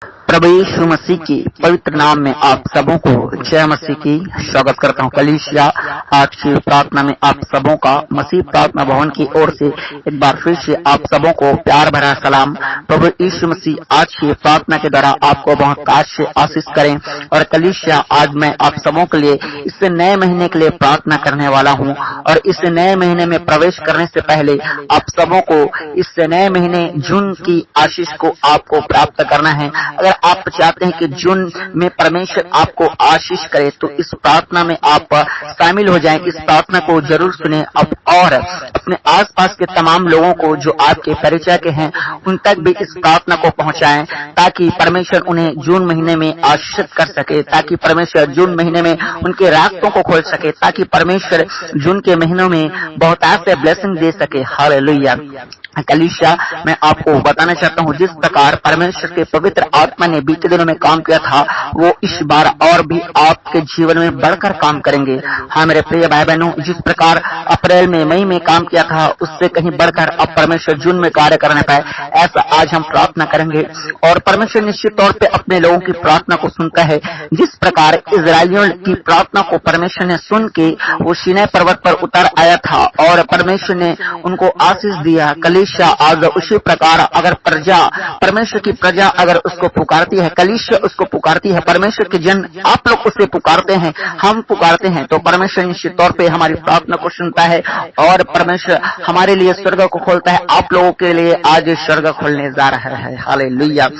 प्रभु यीशु मसीह की पवित्र नाम में आप सबों को जय मसीह की स्वागत करता हूँ। कलीसिया आज की प्रार्थना में आप सबों का मसीह प्रार्थना भवन की ओर से एक बार फिर से आप सबों को प्यार भरा सलाम। प्रभु यीशु मसीह आज की प्रार्थना के द्वारा आपको बहुत काश से आशीष करें। और कलीसिया आज मैं आप सबों के लिए इस नए महीने के लिए प्रार्थना करने वाला हूँ। और इस नए महीने में प्रवेश करने से पहले आप सबों को इस नए महीने जून की आशीष को आपको प्राप्त करना है। अगर आप चाहते हैं कि जून में परमेश्वर आपको आशीष करे तो इस प्रार्थना में आप शामिल हो जाएं। इस प्रार्थना को जरूर सुने और अपने आसपास के तमाम लोगों को जो आपके परिचय के हैं उन तक भी इस प्रार्थना को पहुंचाएं, ताकि परमेश्वर उन्हें जून महीने में आशीषित कर सके, ताकि परमेश्वर जून महीने में उनके रास्तों को खोल सके, ताकि परमेश्वर जून के महीनों में बहुत ऐसे ब्लेसिंग दे सके। हालेलुया। कलीसिया मैं आपको बताना चाहता हूँ, जिस प्रकार परमेश्वर के पवित्र आत्मा ने बीते दिनों में काम किया था वो इस बार और भी आपके जीवन में बढ़कर काम करेंगे। हाँ मेरे प्रिय भाई बहनों, जिस प्रकार अप्रैल में मई में काम किया था उससे कहीं बढ़कर अब परमेश्वर जून में कार्य करने पाए, ऐसा आज हम प्रार्थना करेंगे। और परमेश्वर निश्चित तौर पे अपने लोगों की प्रार्थना को सुनता है। जिस प्रकार इजराइलियों की प्रार्थना को परमेश्वर ने सुन के वो सीनै पर्वत पर उतर आया था और परमेश्वर ने उनको आशीष दिया, कलीसिया आज उसी प्रकार अगर प्रजा परमेश्वर की प्रजा अगर उसको पुकारती है, कलीसिया उसको पुकारती है, परमेश्वर के जन आप लोग उसे पुकारते हैं, हम पुकारते हैं, तो परमेश्वर निश्चित तौर पे हमारी प्रार्थना को सुनता है और परमेश्वर हमारे लिए स्वर्ग को खोलता है। आप लोगों के लिए आज स्वर्ग खोलने जा रहा है। हालेलुया।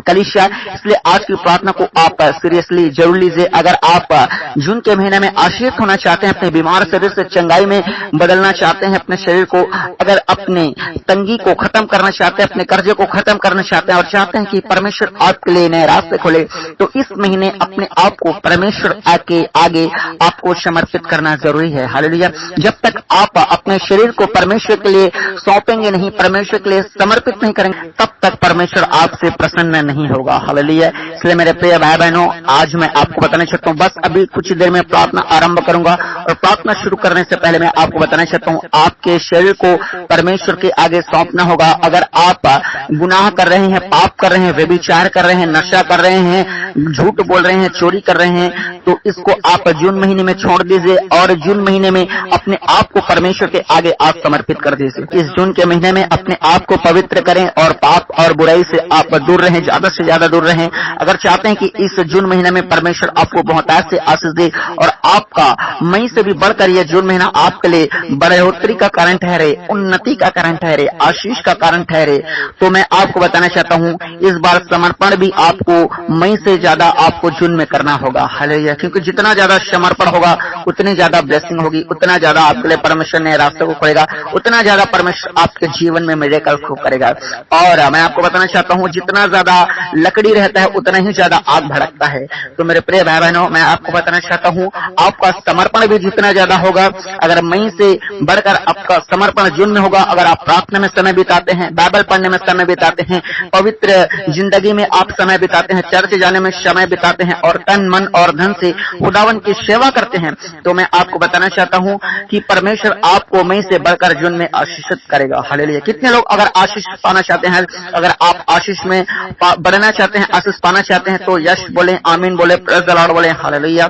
कलीसिया इसलिए आज की प्रार्थना को आप सीरियसली जरूर लीजिए। अगर आप जून के महीने में आशीषित होना चाहते हैं, अपने बीमार शरीर से चंगाई में बदलना चाहते हैं, अपने शरीर को अगर अपने तंगी को खत्म करना चाहते हैं, अपने कर्जे को खत्म करना चाहते हैं और चाहते हैं कि परमेश्वर आपके लिए नए रास्ते खोले, तो इस महीने अपने आप को परमेश्वर के आगे आपको समर्पित करना जरूरी है। हालेलुया। जब तक आप अपने शरीर को परमेश्वर के लिए सौंपेंगे नहीं, परमेश्वर के लिए समर्पित नहीं करेंगे, तब तक परमेश्वर आपसे प्रसन्न नहीं होगा। हालेलुया। इसलिए मेरे प्रिय भाई बहनों, आज मैं आपको बताना चाहता हूँ, बस अभी कुछ देर में प्रार्थना आरंभ करूंगा और प्रार्थना शुरू करने से पहले मैं आपको बताना चाहता हूँ, आपके शरीर को परमेश्वर के आगे सौंपना होगा। अगर आप गुनाह कर रहे हैं, पाप कर रहे हैं, व्यभिचार कर रहे हैं, नशा कर रहे हैं, झूठ बोल रहे हैं, चोरी कर रहे हैं, तो इसको आप जून महीने में छोड़ दीजिए और जून महीने में अपने आप को परमेश्वर के आगे आप समर्पित कर दीजिए। इस जून के महीने में अपने आप को पवित्र करें और पाप और बुराई से आप दूर रहें, ज्यादा से ज्यादा दूर रहें। अगर चाहते हैं कि इस जून महीने में परमेश्वर आपको बहुत ऐसे आशीष दे और आपका मई से भी बढ़कर यह जून महीना आपके लिए बढ़ोतरी का कारण ठहरे, उन्नति का कारण ठहरे, आशीष का कारण ठहरे, तो मैं आपको बताना चाहता हूँ, इस बार समर्पण भी आपको मई से ज्यादा आपको जून में करना होगा। हालेलुया। क्योंकि जितना ज्यादा समर्पण होगा उतनी ज्यादा ब्लेसिंग होगी, उतना ज्यादा आपके लिए परमेश्वर ने रास्ते को खोलेगा, उतना ज्यादा परमेश्वर आपके जीवन में मिरेकल को करेगा। और मैं आपको बताना चाहता हूँ, जितना ज्यादा लकड़ी रहता है उतना ही ज्यादा आग भड़कता है। तो मेरे प्रिय भाई बहनों, मैं आपको बताना चाहता हूँ, आपका समर्पण भी जितना ज्यादा होगा, अगर मई से बढ़कर आपका समर्पण जून में होगा, अगर आप प्रार्थना में समय बिताते हैं, बाइबल पढ़ने में समय बिताते हैं, पवित्र जिंदगी में आप समय बिताते हैं, चर्च जाने में समय बिताते हैं और तन मन और धन से खुदावन की सेवा करते हैं, तो मैं आपको बताना चाहता हूँ कि परमेश्वर आपको मई से बढ़कर जून में आशीषित करेगा। हालेलुया। कितने लोग अगर आशीष पाना चाहते हैं, अगर आप आशीष में बढ़ना चाहते हैं, आशीष पाना चाहते हैं, तो यश बोले, आमीन बोले, प्रेज़ द लॉर्ड बोले। हालेलुया।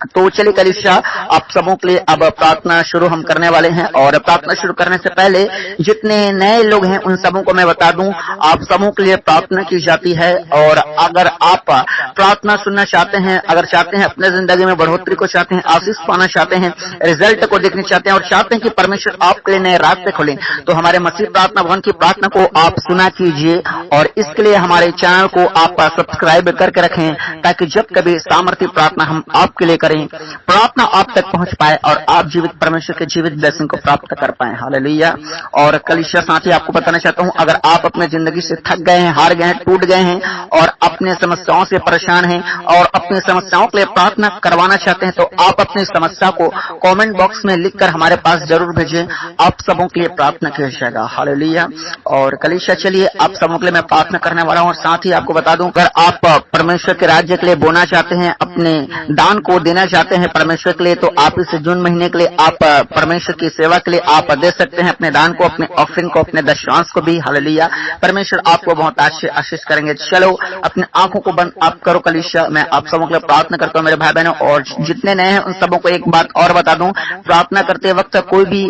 तो चलिए कलीसिया, आप सबों के लिए अब प्रार्थना शुरू हम करने वाले हैं। और प्रार्थना शुरू करने से पहले जितने नए लोग हैं उन सबों को मैं बता दूं, आप सबों के लिए प्रार्थना की जाती है। और अगर आप प्रार्थना सुनना चाहते हैं, अगर चाहते हैं अपने जिंदगी में बढ़ोतरी को चाहते हैं, आशीष पाना चाहते हैं, रिजल्ट को देखना चाहते हैं और चाहते हैं कि परमेश्वर आपके लिए नए रास्ते खोलें, तो हमारे मसीह प्रार्थना भवन की प्रार्थना को आप सुना कीजिए। और इसके लिए हमारे चैनल को आप सब्सक्राइब करके रखें, ताकि जब कभी सामर्थ्य प्रार्थना हम आपके लिए प्रार्थना आप तक पहुंच पाए और आप जीवित परमेश्वर के जीवित ब्लेसिंग को प्राप्त कर पाए। हालेलुया। और कलीसिया साथी, आपको बताना चाहता हूं, अगर आप अपने जिंदगी से थक गए हैं, हार गए हैं, टूट गए हैं और अपने समस्याओं से परेशान हैं और अपनी समस्याओं के लिए प्रार्थना करवाना चाहते हैं, तो आप अपनी समस्या को कमेंट बॉक्स में लिखकर हमारे पास जरूर भेजें। आप सबों के लिए प्रार्थना किया जाएगा। हालेलुया। और कलीसिया चलिए, आप सबों के लिए मैं प्रार्थना करने वाला हूँ और साथ ही आपको बता दूं, अगर आप परमेश्वर के राज्य के लिए बोना चाहते हैं, अपने दान को देना चाहते हैं परमेश्वर के लिए, तो आप इस जून महीने के लिए आप परमेश्वर की सेवा के लिए आप दे सकते हैं अपने दान को, अपने ऑफरिंग को, अपने दशमांश को भी। हालेलुया, परमेश्वर आपको बहुत आशीष करेंगे। चलो अपने आंखों को बंद आप करो कलीसिया, मैं आप सबों के लिए प्रार्थना करता हूँ मेरे भाई बहनों, और जितने नए हैं उन सबों को एक बात और बता दूं, प्रार्थना करते वक्त कोई भी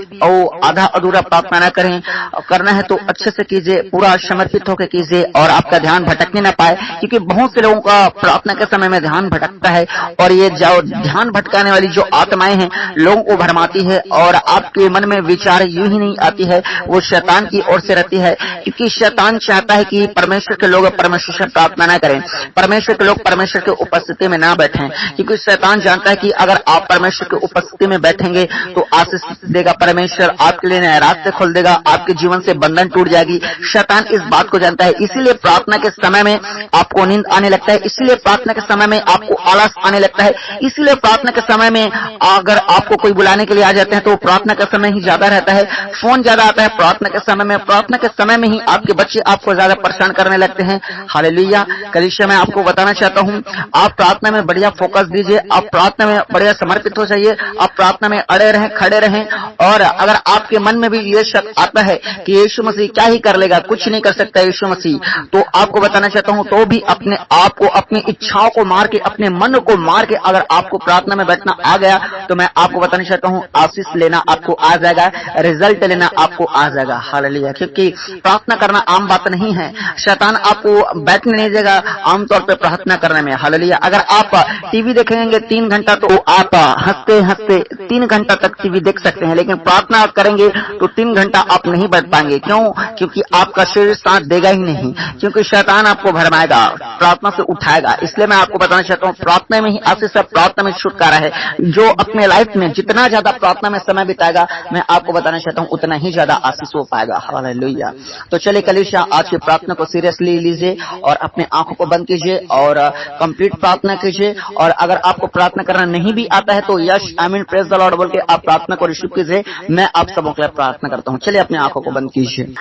आधा अधूरा प्रार्थना न करें, करना है तो अच्छे से कीजिए, पूरा समर्पित होकर कीजिए और आपका ध्यान भटकने न पाए, क्योंकि बहुत से लोगों का प्रार्थना के समय में ध्यान भटकता है, और ये जो ध्यान भटकाने वाली जो आत्माएं हैं लोगों को भरमाती है, और आपके मन में विचार यूं ही नहीं आती है, वो शैतान की ओर से रहती है, क्योंकि शैतान चाहता है कि परमेश्वर के लोग परमेश्वर से प्रार्थना न करें, परमेश्वर के लोग परमेश्वर के उपस्थिति में ना बैठें, क्योंकि शैतान जानता है कि अगर आप परमेश्वर की उपस्थिति में बैठेंगे तो आशीष देगा परमेश्वर, आपके लिए नए रास्ते खोल देगा, आपके जीवन से बंधन टूट जाएगी। शैतान इस बात को जानता है, इसीलिए प्रार्थना के समय में आपको नींद आने लगता है, इसीलिए प्रार्थना के समय में आपको आलस आने लगता है, इसीलिए प्रार्थना के समय में अगर आपको कोई बुलाने के लिए आ जाते हैं तो प्रार्थना का समय ही ज्यादा रहता है, फोन ज्यादा आता है प्रार्थना के समय में, प्रार्थना के समय में ही आपके बच्चे आपको ज्यादा परेशान करने लगते हैं। हालेलुया, कलीसिया मैं आपको बताना चाहता हूँ, आप प्रार्थना में बढ़िया फोकस दीजिए, आप प्रार्थना में बढ़िया समर्पित हो जाइए, आप प्रार्थना में अड़े रहें, खड़े रहें, और अगर आपके मन में भी ये शक आता है कि यीशु मसीह क्या ही कर लेगा, कुछ नहीं कर सकता यीशु मसीह, तो आपको बताना चाहता हूँ, तो भी अपने आप को, अपनी इच्छाओं को मार के, अपने मन को मार के अगर आपको प्रार्थना में बैठना आ गया, तो मैं आपको बताना चाहता हूँ आशीष लेना आपको आ जाएगा, रिजल्ट लेना आपको आ जाएगा। हालेलुया, क्योंकि प्रार्थना करना आम बात नहीं है, शैतान आपको बैठने नहीं देगा आमतौर पर प्रार्थना करने में। हालेलुया, अगर आप टीवी देखेंगे 3 घंटा तो आप हंसते हंसते 3 घंटा तक टीवी देख सकते हैं, लेकिन प्रार्थना करेंगे तो 3 घंटा आप नहीं बैठ पाएंगे। क्यों? क्योंकि आपका शरीर साथ देगा ही नहीं, क्योंकि शैतान आपको भरमाएगा, प्रार्थना से उठाएगा। इसलिए मैं आपको बताना चाहता हूँ, प्रार्थना में ही आशीष है, प्रार्थना में छुटकारा है। जो अपने लाइफ में जितना ज्यादा प्रार्थना में समय बिताएगा, मैं आपको बताना चाहता हूँ उतना ही ज्यादा आशीष हो पाएगा। हालेलुया, तो चलिए कलीसिया आज की प्रार्थना को सीरियसली लीजिए और अपने आंखों को बंद कीजिए और कंप्लीट प्रार्थना कीजिए। और अगर आपको प्रार्थना करना नहीं भी आता है तो यस आमीन प्रेज द लॉर्ड बोल के आप प्रार्थना को रिसीव कीजिए। मैं आप सबों के लिए प्रार्थना करता हूँ। चलिए अपनी आंखों को बंद कीजिए।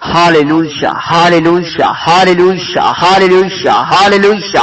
Hallelujah, hallelujah, hallelujah, hallelujah, hallelujah, hallelujah,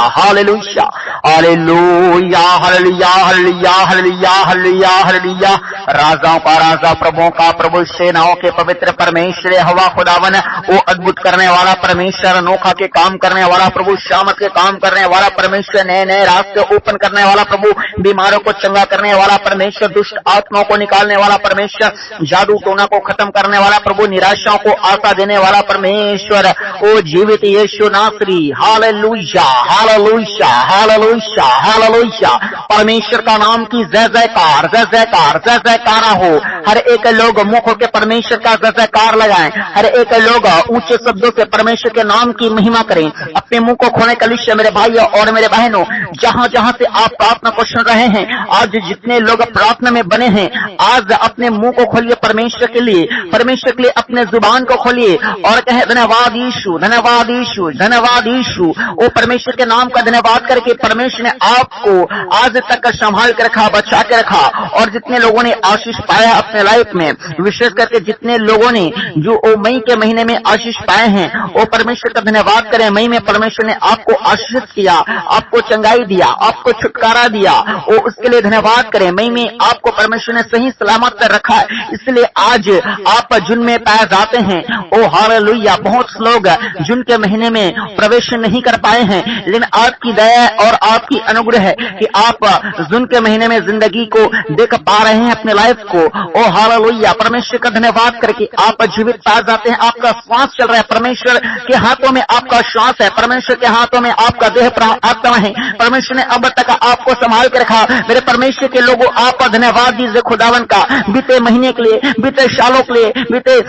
hallelujah, hallelujah, hallelujah, hallelujah, hallelujah, hallelujah. राजाओं का राजा, प्रभुओं का प्रभु, सेनाओं के पवित्र परमेश्वर हवा खुदावन, वो अद्भुत करने वाला परमेश्वर, अनोखा के काम करने वाला प्रभु, शामत के काम करने वाला परमेश्वर, नए नए रास्ते ओपन करने वाला प्रभु, बीमारों को चंगा करने वाला परमेश्वर, दुष्ट आत्माओं को निकालने वाला परमेश्वर, जादू टोना को खत्म करने वाला प्रभु, निराशाओं को आशा देने वाला परमेश्वर, ओ जीवित यीशु नासरी। Hallelujah, hallelujah, hallelujah, hallelujah. परमेश्वर का नाम की जय जयकार, जय जयकार, जय जयकार हो। हर एक लोग मुंह खोल के परमेश्वर का जय जयकार लगाएं। हर एक लोग ऊंचे शब्दों से परमेश्वर के नाम की महिमा करें। अपने मुंह को खोले कलीसिया मेरे भाइयों और मेरे बहनों, जहां जहां से आप प्रार्थना को सुन रहे हैं, आज जितने लोग प्रार्थना में बने हैं, आज अपने मुंह को खोलिए परमेश्वर के लिए, परमेश्वर के लिए अपने जुबान को खोलिए और कहे धन्यवाद यीशु, धन्यवाद यीशु, धन्यवाद यीशु। वो परमेश्वर के नाम का धन्यवाद करके परमेश्वर ने आपको आज तक संभाल के रखा, बचा के रखा। और जितने लोगों ने आशीष पाया अपने लाइफ में, विशेष करके जितने लोगों ने जो मई के महीने में आशीष पाए हैं, वो परमेश्वर का धन्यवाद करें। मई में परमेश्वर ने आपको आशीष किया, आपको चंगाई दिया, आपको छुटकारा दिया, वो उसके लिए धन्यवाद करें। मई में आपको परमेश्वर ने सही सलामत कर रखा है, इसलिए आज आप जून में पाए जाते हैं। ओ हालेलुया, बहुत लोग जून के महीने में प्रवेश नहीं कर पाए हैं, लेकिन आपकी दया और आपकी अनुग्रह है कि आप जून के महीने में जिंदगी को देख पा रहे हैं, अपने लाइफ को। ओ हालेलुया, परमेश्वर का धन्यवाद करके आप जीवित पा जाते हैं। आपका श्वास चल रहा है, परमेश्वर के हाथों में आपका श्वास है, परमेश्वर के हाथों में आपका देह आत्मा है। परमेश्वर ने अब तक आपको संभाल के रखा। मेरे परमेश्वर के लोगों, आपका धन्यवाद दीजिए खुदावन का, बीते महीने के लिए, बीते सालों के लिए, बीते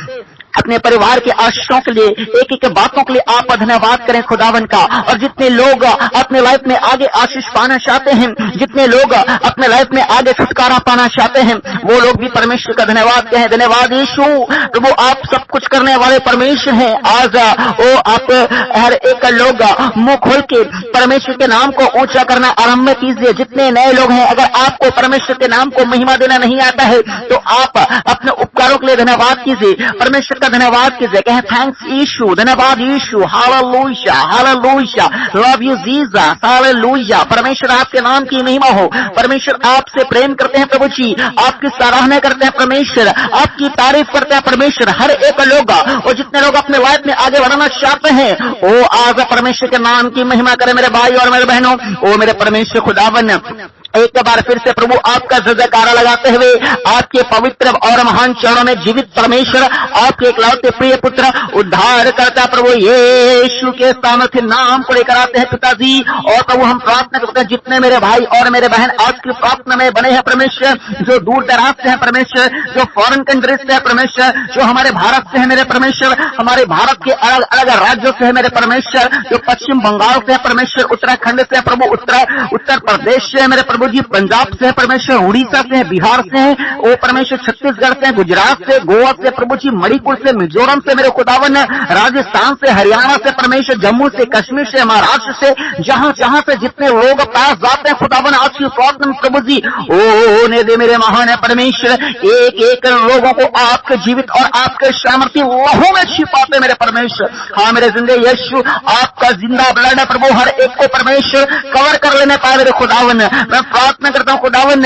अपने परिवार के आशीषों के लिए, एक एक बातों के लिए आप धन्यवाद करें खुदावन का। और जितने लोग अपने लाइफ में आगे आशीष पाना चाहते हैं, जितने लोग अपने लाइफ में आगे छुटकारा पाना चाहते हैं, वो लोग भी परमेश्वर का धन्यवाद कहें। धन्यवाद यीशु, प्रभु आप सब कुछ करने वाले परमेश्वर हैं। आज वो आप हर एक लोग मुंह खोल के परमेश्वर के नाम को ऊंचा करना आरंभ कीजिए। जितने नए लोग हैं, अगर आपको परमेश्वर के नाम को महिमा देना नहीं आता है तो आप अपने उपकारों के लिए धन्यवाद कीजिए। परमेश्वर का धन्यवाद कीजिए, कहें थैंक्स यीशु, धन्यवाद Yeshu, hallelujah hallelujah, love you Jesus, hallelujah. परमेश्वर आपके नाम की महिमा हो। परमेश्वर आपसे प्रेम करते हैं प्रभु जी, आपकी सराहना करते हैं परमेश्वर, आपकी तारीफ करते हैं परमेश्वर। हर एक लोग और जितने लोग अपने लाइफ में आगे बढ़ना चाहते हैं वो आज परमेश्वर के नाम की महिमा करें मेरे भाई और मेरे बहनों। ओ मेरे परमेश्वर खुदावन, एक बार फिर से प्रभु आपका जयकारा लगाते हुए आपके पवित्र और महान चरणों में जीवित परमेश्वर, आपके इकलौते प्रिय पुत्र उद्धार करता प्रभु यीशु के सामर्थ्य नाम को लेकर आते हैं पिताजी। और प्रभु हम प्रार्थना करते हैं जितने मेरे भाई और मेरे बहन आज की प्रार्थना में बने हैं परमेश्वर, जो दूर दराज से है परमेश्वर, जो फॉरेन कंट्रीज से है परमेश्वर, जो हमारे भारत से है मेरे परमेश्वर, हमारे भारत के अलग अलग राज्यों से है मेरे परमेश्वर, जो पश्चिम बंगाल से है परमेश्वर, उत्तराखंड से है प्रभु, उत्तर प्रदेश से है मेरे प्रभु जी, पंजाब से है परमेश्वर, उड़ीसा से है, बिहार से है ओ परमेश्वर, छत्तीसगढ़ से, गुजरात से, गोवा से प्रभु जी, मणिपुर से, मिजोरम से मेरे खुदावन, राजस्थान से, हरियाणा से परमेश्वर, जम्मू से, कश्मीर से, महाराष्ट्र से, जहां जहां से जितने लोग पास जाते हैं खुदावन आज की प्रार्थना प्रभु जी ओ ने दे मेरे महान है परमेश्वर, एक एक लोगों को आपके जीवित और आपके सामर्थ्य लहू में छिपाते मेरे परमेश्वर। हाँ मेरे जिंदे यीशु आपका जिंदा ब्लड है प्रभु, हर एक को परमेश्वर कवर कर लेने पाए मेरे खुदावन। मैं प्रार्थना करता हूँ खुदावन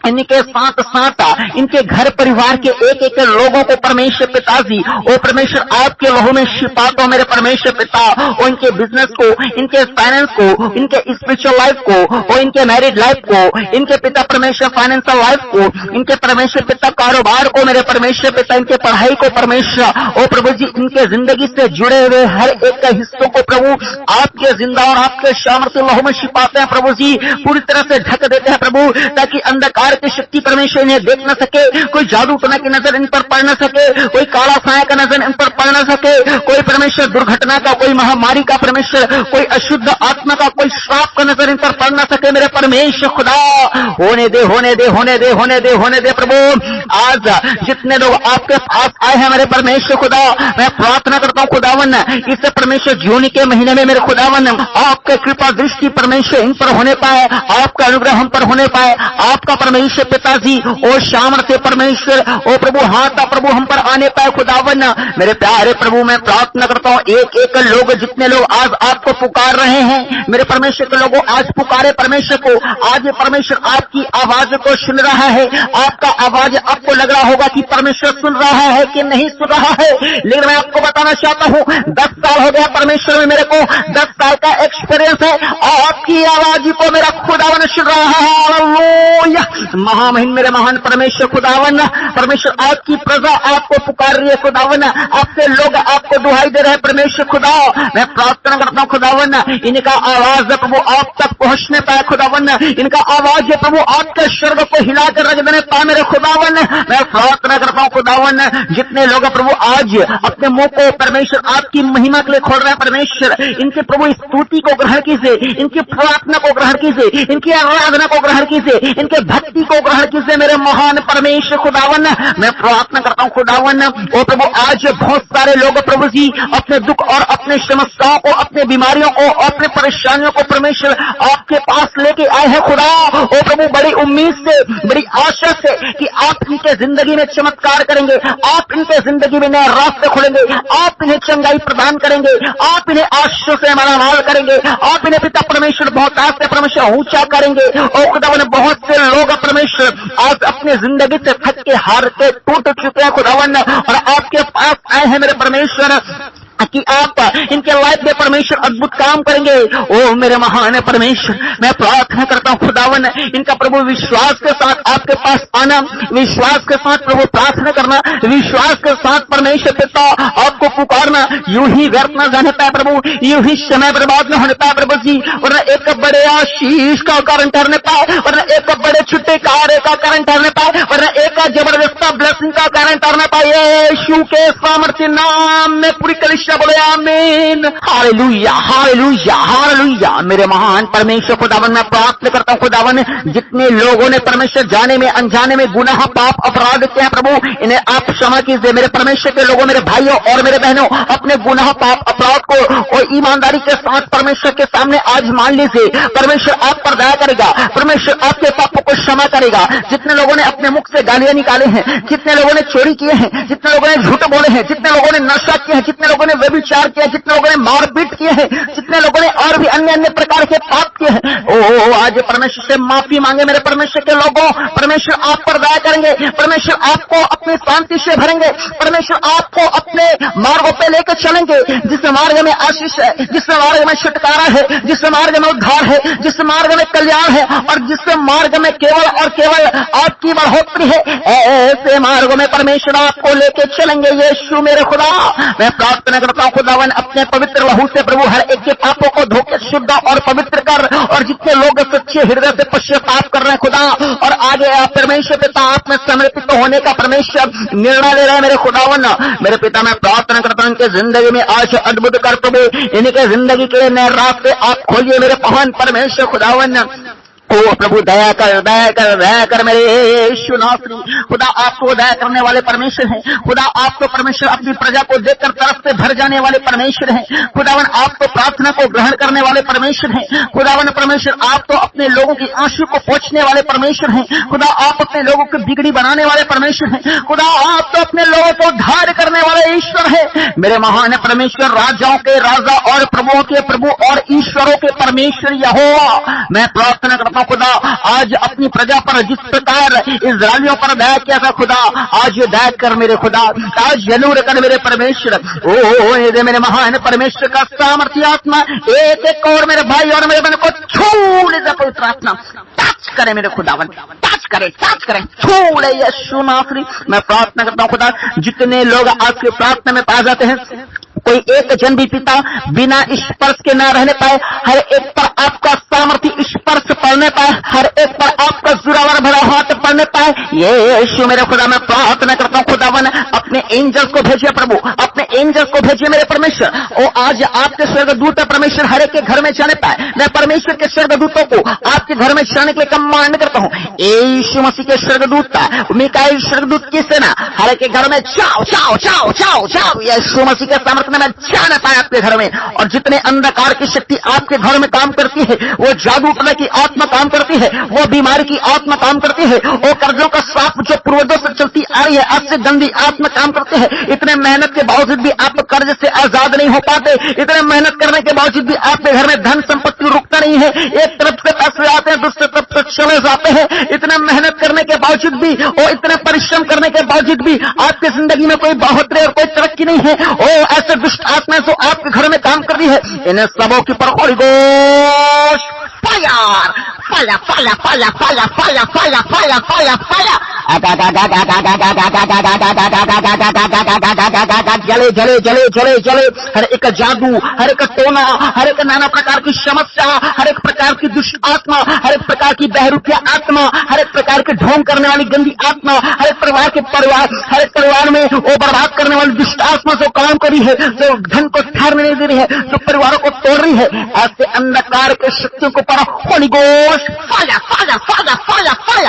इनके साथ साथ इनके घर परिवार के एक एक लोगों को परमेश्वर पिताजी ओ परमेश्वर आपके लहू में छिपाता हूं मेरे परमेश्वर पिता। और इनके बिजनेस को, इनके फाइनेंस को, इनके स्पिरिचुअल लाइफ को, और इनके मैरिड लाइफ को, इनके पिता परमेश्वर फाइनेंशियल लाइफ को, इनके परमेश्वर पिता कारोबार को मेरे परमेश्वर पिता, इनके पढ़ाई को परमेश्वर ओ प्रभु जी, इनके जिंदगी से जुड़े हुए हर एक का हिस्सों को प्रभु आपके जिंदा और आपके सामर्थ्य लहू में छिपाते हैं प्रभु जी, पूरी तरह से ढक देते हैं प्रभु, ताकि अंधकार की शक्ति परमेश्वर इन्हें देख न सके, कोई जादू टोना की नजर इन पर पड़ न सके, कोई काला साया का नजर इन पर पड़ न सके, कोई परमेश्वर दुर्घटना का, कोई महामारी का परमेश्वर, कोई अशुद्ध आत्मा का, कोई श्राप का नजर इन पर पड़ न सके मेरे परमेश्वर खुदा। होने दे होने दे होने दे होने दे होने दे प्रभु। आज जितने लोग आपके पास आए हैं मेरे परमेश्वर खुदा, मैं प्रार्थना करता हूँ खुदावन इस परमेश्वर जून के महीने में मेरे खुदावन आपके कृपा दृष्टि परमेश्वर इन पर होने पाए, आपका अनुग्रह हम पर होने पाए, आपका परमेश्वर पिताजी ओ सामर्थ्य परमेश्वर ओ प्रभु हाथ प्रभु हम पर आने पाए खुदावन। मेरे प्यारे प्रभु मैं प्रार्थना करता हूँ एक एक लोग, जितने लोग आज आपको पुकार रहे हैं मेरे परमेश्वर के लोगों आज पुकारे परमेश्वर को, आज परमेश्वर आपकी आवाज को सुन रहा है, आपका आवाज आपको लग रहा होगा कि परमेश्वर सुन रहा है कि नहीं सुन रहा है, लेकिन मैं आपको बताना चाहता हूँ 10 साल हो गया परमेश्वर में मेरे को, 10 साल का एक्सपीरियंस है, आपकी आवाज को मेरा खुदावन सुन रहा है। हालेलुया महामहिम मेरे महान परमेश्वर खुदावन, परमेश्वर आपकी प्रजा आपको पुकार रही है खुदावन, आपसे लोग आपको दुहाई दे रहे हैं परमेश्वर खुदा। मैं प्रार्थना करता हूँ खुदावन इनका आवाज प्रभु आप तक पहुंचने पाए खुदावन, इनका आवाज प्रभु आपके स्वर्ग को हिलाकर रख देने पाए मेरे खुदावन। मैं प्रार्थना करता हूँ खुदावन जितने लोग प्रभु आज अपने मुंह को परमेश्वर आपकी महिमा के लिए खोल रहे हैं परमेश्वर, इनके प्रभु स्तुति को ग्रहण कीजिए, इनकी प्रार्थना को ग्रहण कीजिए, इनकी आराधना को ग्रहण कीजिए, इनके भक्ति को ग्रहण कीजिए मेरे महान परमेश्वर खुदावन। मैं प्रार्थना करता हूँ खुदावन ओ प्रभु आज बहुत सारे लोग प्रभु जी अपने दुख और अपने समस्याओं को, अपने बीमारियों को, अपने परेशानियों को परमेश्वर आपके पास लेके आए हैं खुदा ओ प्रभु, बड़ी उम्मीद से, बड़ी आशा से कि आप इनके जिंदगी में चमत्कार करेंगे, आप इनके जिंदगी में नए रास्ते खोलेंगे, आप इन्हें चंगाई प्रदान करेंगे, आप इन्हें आशीषों से मालामाल करेंगे, आप इन्हें पिता परमेश्वर बहुत आज से परमेश्वर ऊंचा करेंगे। ओ खुदावन बहुत से लोग परमेश्वर आज अपने जिंदगी से थक के हार के टूट चुके हैं खुदावन, और आपके पास आए हैं मेरे परमेश्वर कि आप इनके लाइफ में परमेश्वर अद्भुत काम करेंगे। ओ मेरे महान परमेश्वर मैं प्रार्थना करता हूँ खुदावन इनका प्रभु विश्वास के साथ आपके पास आना, विश्वास के साथ प्रभु प्रार्थना करना, विश्वास के साथ परमेश्वर पिता आपको पुकारना, यूं ही व्यर्थ न जाने पाए प्रभु, यूं ही समय बर्बाद न होने पाए प्रभु जी, वरना एक बड़े आशीष का कारण ठहरने पाए, वरना एक बड़े छुटकारे का कारण ठहरने पाए, वरना एक जबरदस्त ब्लेसिंग का कारण ठहरने पाए। यीशु के सामर्थ्य नाम में पूरी कलिसिया परमेश्वर बोले आमीन। Hallelujah hallelujah hallelujah. मेरे महान परमेश्वर खुदावन मैं प्रार्थना करता हूँ खुदावन, जितने लोगों ने परमेश्वर जाने में अनजाने में गुनाह पाप अपराध किया है प्रभु, इन्हें आप क्षमा कीजिए। मेरे परमेश्वर के लोगों, मेरे भाइयों और मेरे बहनों, अपने गुनाह पाप अपराध को और ईमानदारी के साथ परमेश्वर के सामने आज मान लीजिए। परमेश्वर आप पर दया करेगा, परमेश्वर आपके पापों को क्षमा करेगा। जितने लोगों ने अपने मुख से गालियां निकाले हैं, जितने लोगों ने चोरी किए हैं, जितने लोगों ने झूठ बोले हैं, जितने लोगों ने नशा किया है, जितने लोगों ने व्यभिचार किया, जितने लोगों ने मारपीट किए हैं, जितने लोगों ने और भी अन्य अन्य प्रकार के पाप किए हैं, ओ आज परमेश्वर से माफी मांगे। मेरे परमेश्वर के लोगों, परमेश्वर आप पर दया करेंगे, परमेश्वर आपको अपनी शांति से भरेंगे, परमेश्वर आपको अपने मार्गों पे लेकर चलेंगे, जिस मार्ग में आशीष है, जिस मार्ग में छुटकारा है, जिस मार्ग में उद्धार है, जिस मार्ग में कल्याण है, और जिस मार्ग में केवल और केवल आपकी बढ़ोतरी है, ऐसे मार्गों में परमेश्वर आपको लेके चलेंगे। यीशु मेरे खुदा, मैं प्रार्थना करता हूँ खुदावन, अपने पवित्र लहू से प्रभु हर एक के पापों को धोके शुद्ध और पवित्र कर, और जितने लोग सच्चे हृदय से पश्चाताप कर रहे हैं खुदा, और आगे आप परमेश्वर पिता आप में समर्पित होने का परमेश्वर निर्णय ले रहे हैं मेरे खुदावन, मेरे पिता मैं प्रार्थना करता हूँ इनके जिंदगी में आज अद्भुत कर प्रभु, इनके जिंदगी के नए रास्ते आप खोलिए मेरे महान परमेश्वर खुदावन। ओ प्रभु दया कर दया कर दया कर मेरे यीशु नासरी। खुदा आपको दया करने वाले परमेश्वर हैं, खुदा आपको परमेश्वर अपनी प्रजा को देखकर तरफ से भर जाने वाले परमेश्वर हैं, खुदावन आपको प्रार्थना को ग्रहण करने वाले परमेश्वर हैं, खुदावन परमेश्वर आप तो अपने लोगों की आंसू को पोंछने वाले परमेश्वर हैं, खुदा आप अपने लोगों को बिगड़ी बनाने वाले परमेश्वर हैं, खुदा आप तो अपने लोगों को उद्धार करने वाले ईश्वर हैं। मेरे महान परमेश्वर, राजाओं के राजा और प्रभुओं के प्रभु और ईश्वरों के परमेश्वर यहोवा, मैं प्रार्थना करता खुदा आज अपनी प्रजा पर जिस प्रकार इस्राएलियों पर दया किया था खुदा, आज ये दया कर मेरे खुदा, आज जरूर कर मेरे परमेश्वर। ओ मेरे महान परमेश्वर का सामर्थ्य आत्मा एक एक और मेरे भाई और मेरे बहन को छू ले, पवित्र आत्मा टच करे मेरे खुदावन, टच करे छू ले यीशु नासरी। मैं प्रार्थना करता हूँ खुदा, जितने लोग आपकी प्रार्थना में पाए जाते हैं, कोई एक जन भी पिता बिना स्पर्श के न रहने पाए, हर एक पर आपका सामर्थ्य स्पर्श पड़ने पाए, हर एक पर आपका जुरावर भरा हाथ पड़ने पाए। ये यीशु मेरे खुदा, मैं प्रार्थना करता हूँ खुदावन, अपने एंजल्स को भेजिए प्रभु, अपने एंजल्स को भेजिए मेरे परमेश्वर। ओ आज आपके स्वर्गदूत परमेश्वर हर एक के घर में जाने पाए। मैं परमेश्वर के स्वर्गदूतों को आपके घर में जाने के लिए कमांड करता हूँ। यीशु मसीह के स्वर्गदूत का, मिकाएल स्वर्गदूत की सेना हर एक के घर में जाओ जाओ जाओ जाओ जाओ। यीशु मसीह के सामर्थ्य में जाना पाए आपके घर में। और जितने अंधकार की शक्ति आपके घर में काम करती है, वो जादू टोना की आत्मा काम करती है, वो बीमारी की आत्मा काम करती है, वो कर्जों का सांप जो पूर्वजों से चलती आ रही है, आज से गंदी आत्मा काम करती है। इतने मेहनत के बावजूद भी आप कर्ज से आजाद नहीं हो पाते, इतने मेहनत करने के बावजूद भी आपके घर में धन संपत्ति रुकता नहीं है, एक तरफ से पैसे आते हैं दूसरी तरफ से चले जाते हैं। इतना मेहनत करने के बावजूद भी और इतने परिश्रम करने के बावजूद भी आपकी जिंदगी में कोई बढ़ोतरी और कोई तरक्की नहीं है। ओ ऐसे दुष्ट आत्मा जो आपके घर में काम कर रही है, इन्हें सबों की पर holy ghost fire fire fire fire fire fire fire fire fire fire जले जले जले जले जले। हर एक जादू, हर एक टोना, हर एक नाना प्रकार की समस्या, हर एक प्रकार की दुष्ट आत्मा, हर एक प्रकार की बहरूपिया आत्मा, हर एक प्रकार के ढोंग करने वाली गंदी आत्मा, हर एक परिवार के हर एक परिवार में वो बर्बाद करने वाली दुष्ट आत्मा जो काम कर रही है, जो धन को ठहरने नहीं दे रही है, जो परिवारों को तोड़ रही है, ऐसे अंधकार के शक्तियों को पर holy ghost fire fire fire fire fire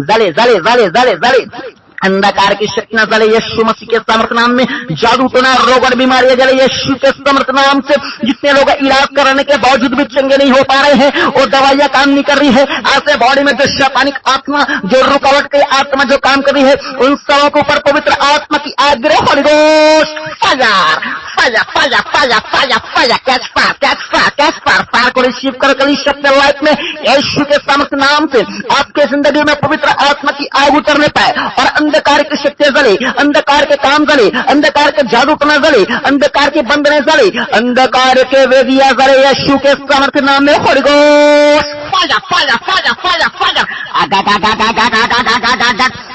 जले जले जले जले जले। अंधकार की शक्ति न जले यीशु मसीह के सामर्थ्य नाम में। जादू टोना रोग और बीमारियां जले यीशु के सामर्थ्य नाम से। जितने लोग इलाज कराने के बावजूद भी चंगे नहीं हो पा रहे हैं, वो दवाइयां काम नहीं कर रही है, ऐसे बॉडी में जो शैतानिक आत्मा, जो रुकावट की आत्मा जो काम कर रही है, उन सबों के ऊपर पवित्र आत्मा की आग्रह Holi ghost fire fire fire fire fire fire catch fire catch fire catch fire fire को रिसीव कर कली शब्द लाइफ में यीशु के सामर्थ्य नाम से आपके जिंदगी में पवित्र आत्मा की आग उतरने पाए, और अंधकार की शक्तियां जले, अंधकार के काम जले, अंधकार के जादू टोना जले, अंधकार के बंधने जले, अंधकार के वेदियां जले यीशु के सामर्थ्य नाम में holy ghost fire fire fire fire fire.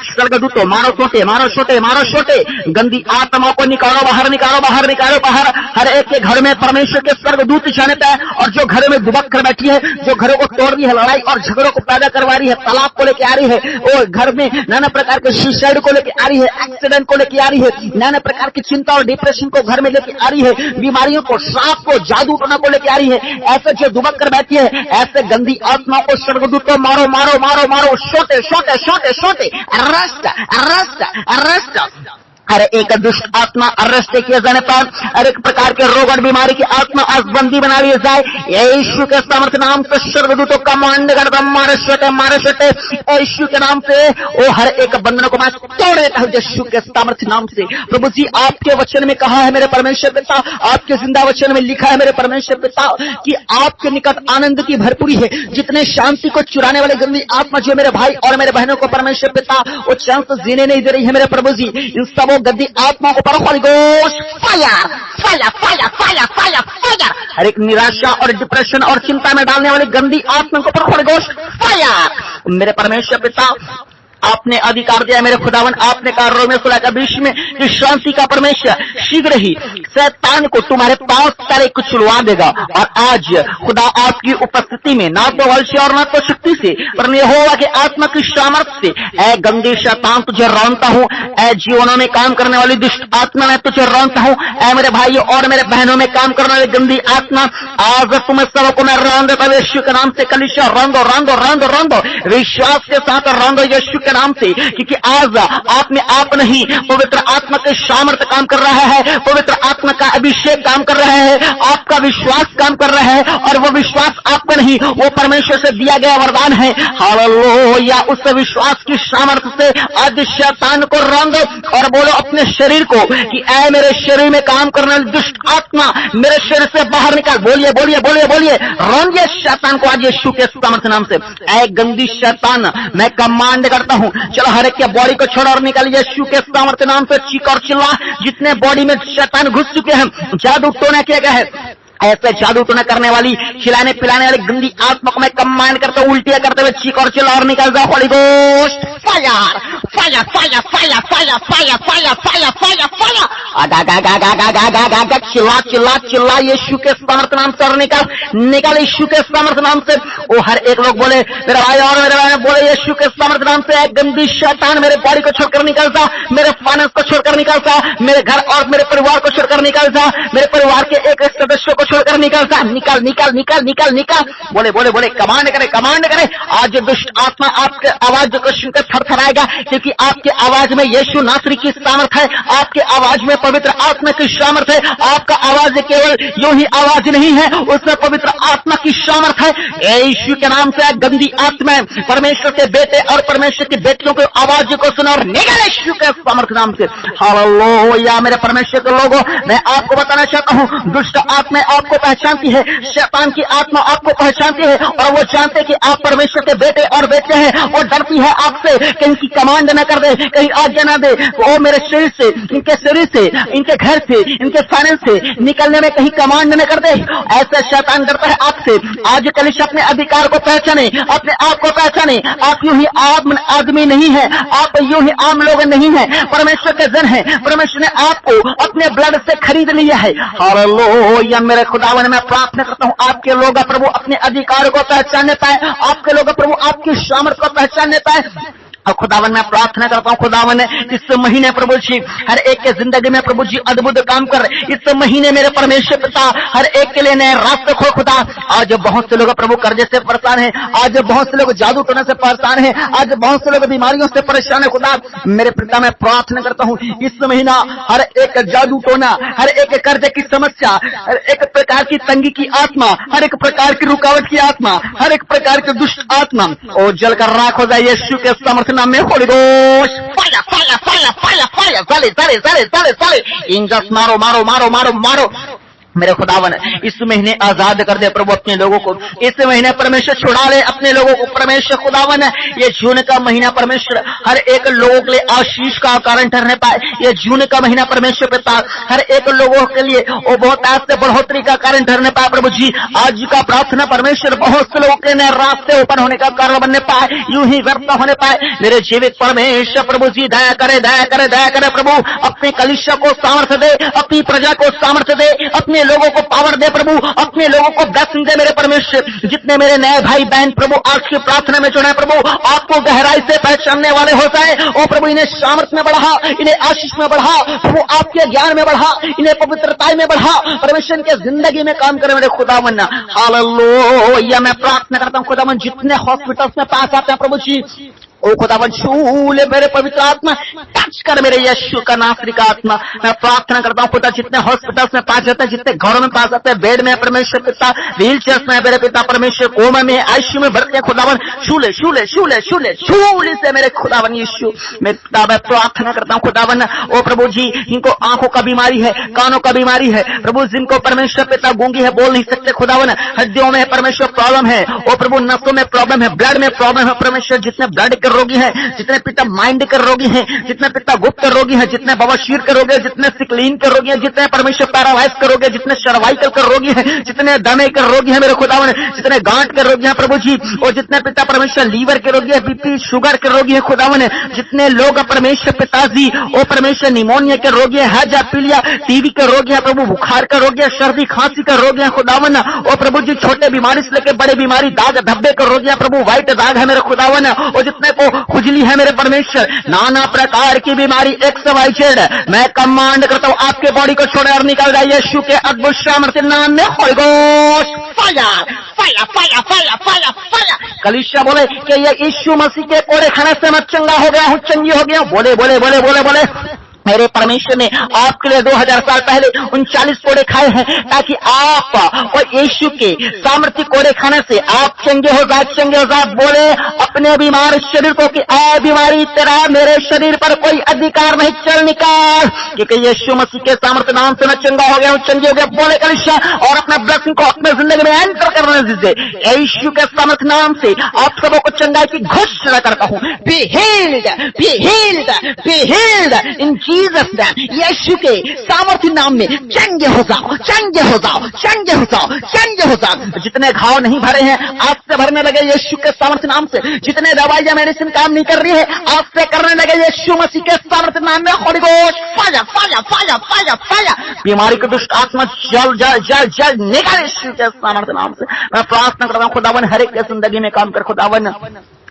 स्वर्गदूतों मारो छोटे, मारो छोटे, मारो छोटे, गंदी आत्माओं को निकालो बाहर, निकालो बाहर, निकालो बाहर। हर एक के घर में परमेश्वर के स्वर्गदूत जाने पे, और जो घरों में दुबक कर बैठी है, जो घरों को तोड़ रही है, लड़ाई और झगड़ों को पैदा करवा रही है, तलाक को लेके आ रही है, और घर में नाना प्रकार के सुसाइड को लेके आ रही है, एक्सीडेंट को लेके आ रही है, नाना प्रकार की चिंता और डिप्रेशन को घर में लेके आ रही है, बीमारियों को, सांप को, जादू टोना को लेके आ रही है, ऐसे जो दुबक कर बैठी है, ऐसे गंदी आत्माओं को स्वर्गदूत को मारो मारो मारो मारो, छोटे छोटे छोटे छोटे, अरेस्ट अरेस्ट अरेस्ट। हर एक दुष्ट आत्मा अरेस्ट किए जाने पर हर एक प्रकार के रोग और बीमारी की आत्मा आज बंदी बना ली जाए। यीशु के सामर्थ्य नाम से स्वर्गदूतों का कमांड कर मारे छोटे यीशु के नाम से वो हर एक बंधनों को मैं तोड़ देता हूँ यीशु के सामर्थ्य नाम से। प्रभु जी आपके वचन में कहा है मेरे परमेश्वर पिता, आपके जिंदा वचन में लिखा है मेरे परमेश्वर पिता कि आपके निकट आनंद की भरपूरी है। जितने शांति को चुराने वाले गंदी आत्मा जो मेरे भाई और मेरे बहनों को परमेश्वर पिता वो चैन से जीने नहीं दे रही है मेरे प्रभु जी, इन सबों गंदी आत्मा को पर holy ghost fire fire fire fire fire fire. हर एक निराशा और डिप्रेशन और चिंता में डालने वाली गंदी आत्मा को पर होली गोश्त फायर। मेरे परमेश्वर पिता आपने अधिकार दिया मेरे खुदावन, आपने कहा रोमियो 16:20 में कि शांति का परमेश्वर शीघ्र ही शैतान को तुम्हारे पांव तले कुचलवा देगा। और आज खुदा आपकी उपस्थिति में ना तो बल से और ना तो शक्ति से पर यहोवा के आत्मा की सामर्थ्य से ऐ गंदे शैतान तुझे रौंदता हूँ, ऐ जीवनों में काम करने वाली दुष्ट आत्मा मैं तुझे रौंदता हूँ, ऐ मेरे भाइयों और मेरे बहनों में काम करने वाली गंदी आत्मा आज तुम्हें सबको मैं रौंद देता हूँ यीशु के नाम से। कलीसिया रौंदो रौंदो रौंदो रौंदो, विश्वास के साथ रौंदो यीशु के नाम से, क्योंकि आज आप में आप नहीं पवित्र आत्मा के सामर्थ्य काम कर रहा है, पवित्र आत्मा का अभिषेक काम कर रहा है, आपका विश्वास काम कर रहा है और वो विश्वास आपका नहीं वो परमेश्वर से दिया गया वरदान है। हालेलुया। उस विश्वास की सामर्थ्य से आज शैतान को रौंदो और बोलो अपने शरीर को कि ऐ मेरे शरीर में काम करने वाली दुष्ट आत्मा मेरे शरीर से बाहर निकाल। बोलिए बोलिए बोलिए बोलिए, रौंदिए शैतान को आज यीशु के सामर्थ्य नाम से। ऐ गंदी शैतान मैं कमांड करता हूं, चलो हर एक के बॉडी को छोड़ और निकाल यीशु के सामर्थ्य नाम से। चीख और चिल्ला, जितने बॉडी में शैतान घुस चुके हैं, जादू टोना किया गया है, ऐसे जादू टोना करने वाली खिलाने पिलाने वाली गंदी आत्मा को मैं कमांड करता हूँ उल्टियां करते हुए चीख और चिल्ला और निकल जाओ। Holy ghost fire fire fire fire fire fire fire fire fire fire. आगा गा गा गा गा गा गा गा गा, चिल्ला चिल्ला चिल्ला यीशु के सामर्थ्य नाम से और निकाल निकाल यीशु के सामर्थ्य नाम से। वो हर एक लोग बोले मेरे भाई और मेरे बहन बोले यीशु के सामर्थ्य नाम से। एक गंदी शैतान मेरे बॉडी को छोड़कर निकल जा, मेरे फाइनेंस को छोड़कर निकल जा, मेरे घर और मेरे परिवार को छोड़कर निकल जा, मेरे परिवार के एक सदस्य को छोड़कर निकल जा। निकल निकल निकल निकल निकल। बोले बोले बोले कमांड करे कमांड करे। आज दुष्ट आत्मा आपके आवाज को सुनकर थरथराएगा, क्योंकि आपके आवाज में यीशु नासरी की सामर्थ्य है, आपके आवाज में पवित्र आत्मा की सामर्थ्य है। आपका आवाज केवल यूं ही आवाज नहीं है, उसमें पवित्र आत्मा की सामर्थ्य है। यीशु के नाम से गंदी आत्मा परमेश्वर के बेटे और परमेश्वर की बेटियों की आवाज को सुना और निकल यीशु के सामर्थ्य नाम से। हालेलुया। मेरे परमेश्वर के लोगों मैं आपको बताना चाहता हूँ दुष्ट आत्मा आपको पहचानती है, शैतान की आत्मा आपको पहचानती है और वो जानते कि आप परमेश्वर के बेटे और बेटे हैं। वो डरती है आपसे कहीं की कमांड न कर दे, कहीं आज्ञा न दे, वो मेरे शरीर से, इनके शरीर से, इनके घर से, इनके फाइनेंस से निकलने में कहीं कमांड न कर दे। ऐसा शैतान डरता है आपसे। आज कलीसिया अपने अधिकार को पहचाने, अपने आप को पहचाने। आप यूं ही आम आदमी नहीं है, आप यूं ही आम लोग नहीं है, परमेश्वर के जन है। परमेश्वर ने आपको अपने ब्लड से खरीद लिया है। हालेलुया। मेरे खुदावन मैं प्रार्थना करता हूँ आपके लोग प्रभु अपने अधिकार को पहचानने पाए, आपके लोग प्रभु आपकी सामर्थ्य को पहचानने पाए। और खुदावन मैं प्रार्थना करता हूँ खुदावन इस महीने प्रभु जी हर एक के जिंदगी में प्रभु जी अद्भुत काम कर। इस महीने मेरे परमेश्वर पिता हर एक के लिए नए रास्ते खो खुदा। आज बहुत से लोग प्रभु कर्जे से परेशान हैं, आज बहुत से लोग जादू टोने से परेशान हैं, आज बहुत से लोग बीमारियों से परेशान है। खुदा मेरे पिता मैं प्रार्थना करता हूँ इस महीना हर एक जादू टोना, हर एक कर्जे की समस्या, हर एक प्रकार की तंगी की आत्मा, हर एक प्रकार की रुकावट की आत्मा, हर एक प्रकार की दुष्ट आत्मा ओ जल कर राख हो जाए यीशु के सामर्थ्य नाम में। Holy ghost fire fire fire fire fire. साले साले साले साले साले इंजस मारो मारो मारो मारो मारो। मेरे खुदावन इस महीने आजाद कर दे प्रभु अपने लोगों को, इस महीने परमेश्वर छुड़ा ले अपने लोगों को परमेश्वर खुदावन। ये जून का महीना परमेश्वर हर एक लोगों के लिए आशीष का कारण ठहरने पाए। ये जून का महीना परमेश्वर पिता हर एक लोगों के लिए वो बहुत ऐसे बढ़ोतरी का कारण ठहरने पाए प्रभु जी। आज का प्रार्थना परमेश्वर बहुत से लोगों के नए रास्ते ओपन होने का कारण बनने पाए, यूं ही व्यर्थ होने पाए। मेरे जीवित परमेश्वर प्रभु जी दया करे, दया करे, दया करे प्रभु। अपने कलीसिया को सामर्थ्य दे, अपनी प्रजा को सामर्थ्य दे, अपने लोगों को पावर दे प्रभु, अपने लोगों को ब्लेसिंग दे मेरे परमेश्वर। जितने मेरे नए भाई बहन प्रभु आज की प्रार्थना में जुड़े प्रभु, आपको गहराई से पहचानने वाले हो जाए। ओ प्रभु इन्हें सामर्थ्य में बढ़ा, इन्हें आशीष में बढ़ा प्रभु, आपके ज्ञान में बढ़ा, इन्हें पवित्रता में बढ़ा परमेश्वर के जिंदगी में काम करे मेरे खुदावन। हालेलुया। मैं प्रार्थना करता हूं खुदावन जितने हॉस्पिटल्स में पास आते हैं प्रभु जी, ओ खुदावन छू ले मेरे पवित्र आत्मा, टच कर मेरे यीशु का नासरी का आत्मा। मैं प्रार्थना करता हूँ खुदा जितने हॉस्पिटल्स में पास जाते हैं, जितने घरों में पास जाते हैं, बेड में परमेश्वर पिता, व्हील चेयर्स में मेरे पिता परमेश्वर, कोमा में आईसीयू में भरते हैं खुदावन, छूले छूले छूले छूले छूले से मेरे खुदावन यीशु। मैं प्रार्थना करता हूँ खुदावन ओ प्रभु जी इनको आंखों का बीमारी है, कानों का बीमारी है प्रभु, जिनको परमेश्वर पिता गूंगी है, बोल नहीं सकते खुदावन, हड्डियों में परमेश्वर प्रॉब्लम है, ओ प्रभु नसों में प्रॉब्लम है, ब्लड में प्रॉब्लम है परमेश्वर, जितने ब्लड के रोगी हैं, जितने पिता माइंड के रोगी हैं, जितने पिता गुप्त रोगी हैं, जितने बवासीर के रोगी हैं, जितने सिकलीन के रोगी हैं, जितने परमेश्वर पैरालाइज के रोगी हैं, जितने सर्वाइकल के रोगी हैं, जितने दमे के रोगी हैं मेरे खुदावन, जितने गांठ के रोगी हैं प्रभु जी, और जितने पिता परमेश्वर लीवर के रोगी है, बीपी शुगर के रोगी है खुदावन, जितने लोग परमेश्वर पिताजी ओ परमेश्वर निमोनिया के रोगी है, हैजा पीलिया टीबी के रोगी है प्रभु, बुखार का रोगी है, सर्दी खांसी का रोगी है खुदावन, ओ प्रभु जी छोटे बीमारी से लेकर बड़े बीमारी, दाग धब्बे के रोगी है प्रभु, व्हाइट दाग है मेरे खुदावन, और जितने को खुजली है मेरे परमेश्वर, नाना प्रकार की बीमारी XYZ, मैं कमांड करता हूं आपके बॉडी को छोड़े और निकल जाए यीशु के अद्भुत सामर्थ्य नाम में। Holy ghost fire fire fire fire fire fire. कलीसिया बोले कि ये यीशु मसीह के कोड़े खाने से मैं चंगा हो गया हूं, चंगी हो गया हूं। बोले बोले बोले बोले बोले मेरे परमेश्वर ने आपके लिए 2000 साल पहले 39 कोड़े खाए हैं, ताकि आप और यीशु के सामर्थ्य कोड़े खाने से आप चंगे हो जाए, चंगे हो जाए। बोले अपने बीमार शरीर को कि ऐ बीमारी तेरा मेरे शरीर पर कोई अधिकार नहीं, चल निकाल, क्योंकि यीशु मसीह के सामर्थ्य नाम से मैं चंगा हो गया हूँ, चंगे हो गया। बोले कलीसिया और अपना ब्लेसिंग को अपने जिंदगी में एंटर करने दीजिए। यीशु के सामर्थ्य नाम से आप सबों को चंगाई की घोषणा करता हूँ। Be healed, be healed, be healed in Jesus name. Yeshu के सामर्थ्य नाम में चंगे हो जाओ, चंगे हो जाओ, चंगे हो जाओ, चंगे हो जाओ। जितने घाव नहीं भरे हैं आज से भरने लगे यीशु के सामर्थ्य नाम से। जितने दवाइयां मेडिसिन काम नहीं कर रही है आज से करने लगे यीशु मसीह के सामर्थ्य नाम में। Holy ghost fire fire fire fire fire. बीमारी की दुष्ट आत्मा जल जल जल जल निकाल यीशु के सामर्थ्य नाम से। मैं प्रार्थना करता हूँ खुदावन हर एक के जिंदगी में काम कर खुदावन,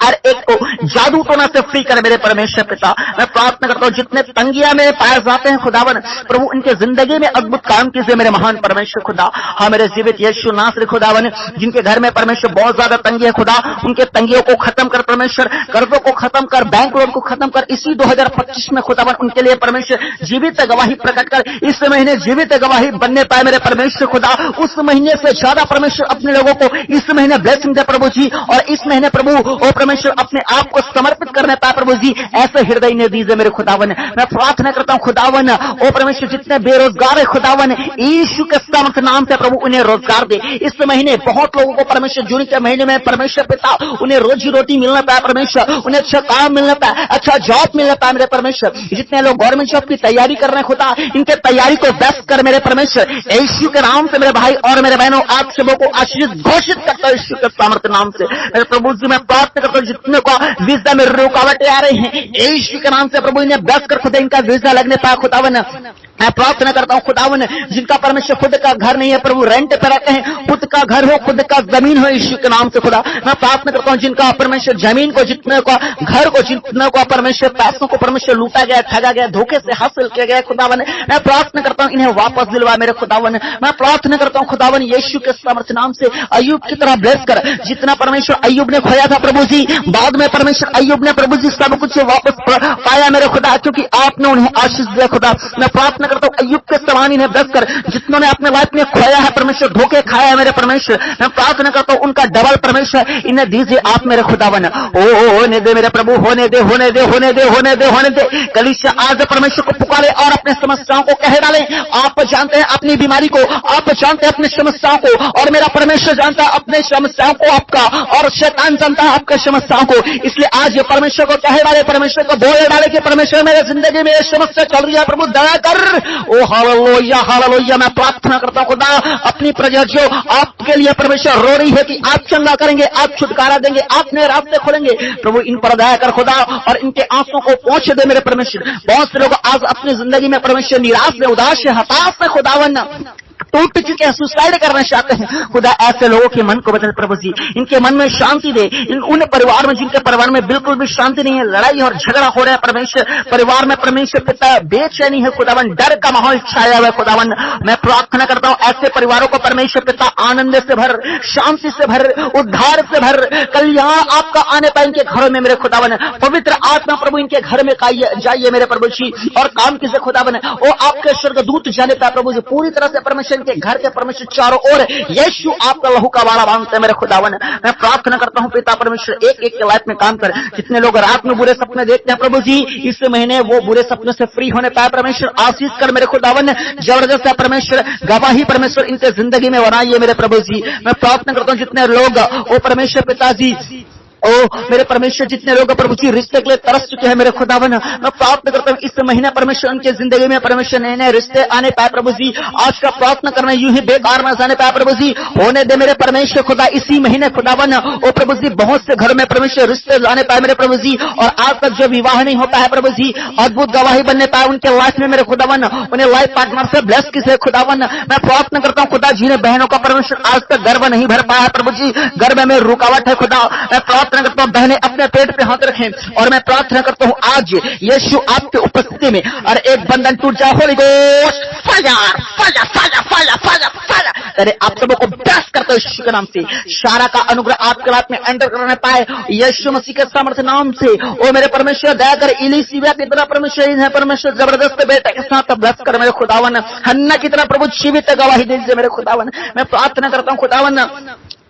हर एक को जादू टोना से फ्री कर मेरे परमेश्वर पिता। मैं प्रार्थना करता हूँ जितने तंगिया में पाए जाते हैं खुदावन प्रभु उनके जिंदगी में अद्भुत काम कीजिए मेरे महान परमेश्वर खुदा। हाँ मेरे जीवित यीशु नासरी खुदावन, जिनके घर में परमेश्वर बहुत ज्यादा तंगी है खुदा, उनके तंगियों को खत्म कर परमेश्वर, कर्जों को खत्म कर, बैंक लोन को खत्म कर। इसी 2025 में खुदावन उनके लिए परमेश्वर जीवित गवाही प्रकट कर। इस महीने जीवित गवाही बनने पाए मेरे परमेश्वर खुदा। उस महीने से ज्यादा परमेश्वर अपने लोगों को इस महीने ब्लेसिंग दे प्रभु जी, और इस महीने प्रभु और परमेश्वर अपने आप को समर्पित करने पाए प्रभु जी। ऐसे हृदय ने दीजिए मेरे खुदावन। मैं प्रार्थना करता हूँ खुदावन ओ परमेश्वर जितने बेरोजगार है खुदावन यीशु के सामर्थ्य नाम से प्रभु उन्हें रोजगार दे। इस महीने बहुत लोगों को परमेश्वर जून के महीने में परमेश्वर पिता उन्हें रोजी रोटी मिलना पाए परमेश्वर, उन्हें अच्छा काम मिलना पाए, अच्छा जॉब मिलना पाए मेरे परमेश्वर। जितने लोग गवर्नमेंट जॉब की तैयारी कर रहे हैं खुदा, इनके तैयारी को बेस्ट कर मेरे परमेश्वर। यीशु के नाम से मेरे भाई और मेरे बहनों आप सबों को आशीष घोषित करता हूं यीशु के सामर्थ्य नाम से। मेरे प्रभु जी मैं प्रार्थना करता हूँ जितने को वीजा में रुकावटें आ रही हैं यीशु के नाम से प्रभु इन्हें बेस्ट कर खुदा, इनका वीजा लगने पाए खुदावन। मैं प्रार्थना करता हूँ खुदावन जिनका परमेश्वर खुद का घर नहीं है प्रभु, रेंट पे रहते हैं, खुद का घर हो, खुद का जमीन हो यीशु के नाम से खुदा। मैं प्रार्थना करता हूँ जिनका परमेश्वर जमीन को, जितने को घर को, जितने को परमेश्वर पैसों को परमेश्वर लूटा गया, ठगा गया, धोखे से हासिल किया गया खुदावन, मैं प्रार्थना करता हूँ इन्हें वापस दिलवा मेरे खुदावन। मैं प्रार्थना करता हूँ खुदावन यीशु के सामर्थ्य नाम से अय्यूब की तरह ब्लेस कर। जितना परमेश्वर अय्यूब ने खोया था प्रभु जी, बाद में परमेश्वर अय्यूब ने प्रभु जी सब कुछ वापस पाया मेरे खुदा, क्योंकि आपने उन्हें आशीष दिया खुदा। मैं प्रार्थना करता हूँ अय्यूब के समान इन्हें बस कर, जितनों ने अपने लाइफ में खोया है परमेश्वर, धोखे खाया है मेरे परमेश्वर, मैं प्रार्थना करता हूँ उनका डबल परमेश्वर इन्हें दीजिए आप मेरे खुदावन। होने दे मेरे प्रभु, होने दे, होने दे, होने दे, होने दे, होने दे। कलीसिया आज परमेश्वर को पुकारे और अपने समस्याओं को कह डालें। आप जानते हैं अपनी बीमारी को, आप जानते हैं अपनी समस्याओं को, और मेरा परमेश्वर जानता है अपने समस्याओं को आपका, और शैतान जानता है आपके समस्याओं को। इसलिए आज ये परमेश्वर को कह डाले, परमेश्वर को बोले डाले कि परमेश्वर मेरे जिंदगी में समस्या चल रही है, प्रभु दया कर। ओ हालेलुया, हालेलुया। मैं प्रार्थना करता हूं खुदा अपनी प्रजा जो आपके लिए परमेश्वर रो रही है कि आप चंगा करेंगे, आप छुटकारा देंगे, आप नए रास्ते खोलेंगे, प्रभु इन पर दया कर खुदा, और इनके आंसुओं को पहुंच दे मेरे परमेश्वर। बहुत से लोग आज अपनी जिंदगी में परमेश्वर निराश है, उदास है, हताश है खुदावन, टूट चुके हैं, सुसाइड करना चाहते हैं खुदा। ऐसे लोगों के मन को बदल प्रभु जी, इनके मन में शांति दे। उन परिवार में जिनके परिवार में बिल्कुल भी शांति नहीं है, लड़ाई और झगड़ा हो रहा है परमेश्वर, परिवार में परमेश्वर पिता बेचैनी है खुदावन, डर का माहौल छाया हुआ है खुदावन। मैं प्रार्थना करता हूं ऐसे परिवारों को परमेश्वर पिता आनंद से भर, शांति से भर, उद्धार से भर, कल्याण आपका आने पाए इनके घरों में मेरे खुदावन। पवित्र आत्मा प्रभु इनके घर में जाइए मेरे प्रभु जी, और काम कीजिए खुदावन। वो आपके स्वर्गदूत जाने पाए प्रभु जी, पूरी तरह से परमेश्वर के घर के परमेश्वर चारों ओर यीशु आपका लहू का वाला बांधते हैं मेरे खुदावन। मैं प्रार्थना करता हूं पिता परमेश्वर एक एक के लाइफ में काम कर। जितने लोग रात में बुरे सपने देखते हैं प्रभु जी, इस महीने वो बुरे सपनों से फ्री होने पाए परमेश्वर, आशीष कर मेरे खुदावन। जबरदस्त है परमेश्वर, गवाही परमेश्वर इनके जिंदगी में बनाइए मेरे प्रभु जी। मैं प्रार्थना करता हूं जितने लोग ओ परमेश्वर पिताजी, ओ मेरे परमेश्वर जितने लोग प्रभु जी रिश्ते के लिए तरस चुके हैं मेरे खुदावन, मैं प्रार्थना करता हूँ इस महीने परमेश्वर उनके जिंदगी में परमेश्वर नए नए रिश्ते आने पाए प्रभु जी। आज का प्रार्थना करना यूं ही बेकार न जाने पाए प्रभु जी, होने दे मेरे परमेश्वर खुदा इसी महीने खुदावन। ओ प्रभु जी बहुत से घर में परमेश्वर रिश्ते लाने पाए मेरे प्रभु जी, और आज तक जो विवाह नहीं होता है प्रभु जी, अद्भुत गवाही बनने पाए उनके लाइफ में मेरे खुदावन, उन्हें लाइफ पार्टनर से ब्लेस किसे खुदावन। मैं प्रार्थना करता हूँ खुदा जिन्हें बहनों का परमेश्वर आज तक गर्व नहीं भर पाया है प्रभु जी, गर्भ में रुकावट है खुदा, मैं प्रार्थना करता हूं बहनें अपने पेट पे हाथ रखें, और मैं प्रार्थना करता हूं आज यीशु आपके उपस्थिति में और एक बंधन टूट जाए। Holi ghost fire fire fire fire fire fire अरे आप सबों को ब्लेस करता हूं यीशु के नाम से। सारा का अनुग्रह आपके लाइफ में एंटर करने पाए यीशु मसीह के सामर्थ्य नाम से। ओ मेरे परमेश्वर दया कर, इलीसिया की तरह परमेश्वर इन्हें परमेश्वर जबरदस्त बेटे के साथ ब्लेस कर मेरे खुदावन। हन्ना की तरह प्रभु जीवित गवाही दीजिए मेरे खुदावन। मैं प्रार्थना करता हूं खुदावन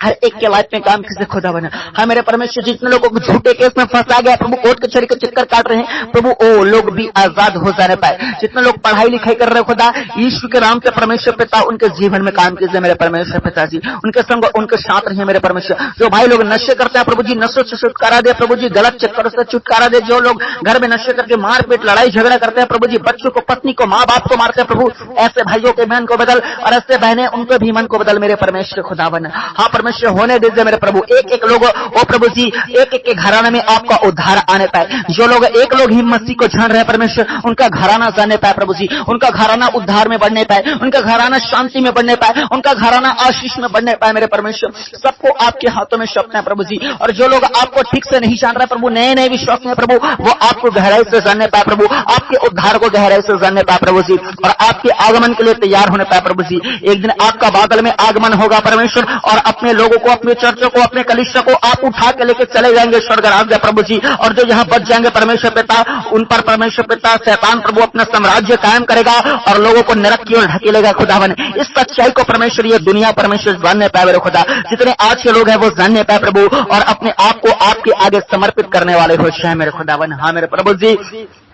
हर एक के लाइफ में काम किसे खुदा बना। हाँ मेरे परमेश्वर जितने लोगों को झूठे केस में फंसा गया प्रभु, कोर्ट कचहरी के चक्कर काट रहे हैं प्रभु, ओ लोग भी आजाद हो जाने पाए। जितने लोग पढ़ाई लिखाई कर रहे खुदा यीशु के नाम से परमेश्वर पिता उनके जीवन में काम कीजिए मेरे परमेश्वर पिताजी, उनके संग उनके साथ रहिए मेरे परमेश्वर। जो भाई लोग नशे करते हैं प्रभु जी नशे से छुटकारा दे प्रभु जी, गलत चक्कर से छुटकारा दे। जो लोग घर में नशे करके मारपीट लड़ाई झगड़ा करते हैं प्रभु जी, बच्चों को पत्नी को माँ बाप को मारते हैं प्रभु, ऐसे भाइयों के मन को बदल और ऐसे बहनें उनके भी मन को बदल मेरे परमेश्वर खुदावन। हाँ परमेश्वर होने दीजिए मेरे प्रभु, एक एक लोग ओ प्रभु जी एक एक के घराने में आपका उद्धार आने पाए। जो लोग एक लोग ही मसीह को जान रहे हैं परमेश्वर, उनका घराना जाने पाए प्रभु जी, उनका घराना उद्धार में बढ़ने पाए, उनका घराना शांति में बढ़ने पाए, उनका घराना आशीष में बढ़ने पाए मेरे परमेश्वर। सबको आपके हाथों में सौंपना है प्रभु जी। और जो लोग आपको ठीक से नहीं जान रहे प्रभु, नए नए विश्वास में प्रभु, वो आपको गहराई से जानने पाए प्रभु, आपके उद्धार को गहराई से जानने पाए प्रभु जी, और आपके आगमन के लिए तैयार होने पाए प्रभु जी। एक दिन आपका बादल में आगमन होगा परमेश्वर, और अपने लोगों को, अपने चर्चों को, अपने कलीसिया को आप उठा के लेके चले जाएंगे स्वर्ग राज्य प्रभु जी। और जो यहाँ बच जाएंगे परमेश्वर पिता, उन पर परमेश्वर पिता शैतान प्रभु अपना साम्राज्य कायम करेगा और लोगों को नरक की ओर ढकेलेगा खुदावन। इस सच्चाई को परमेश्वर ये दुनिया परमेश्वर जानने पाए मेरे खुदा। जितने आज के लोग हैं वो जानने पाए प्रभु, और अपने आप को आपके आगे समर्पित करने वाले हो जाए मेरे खुदावन। हाँ मेरे प्रभु जी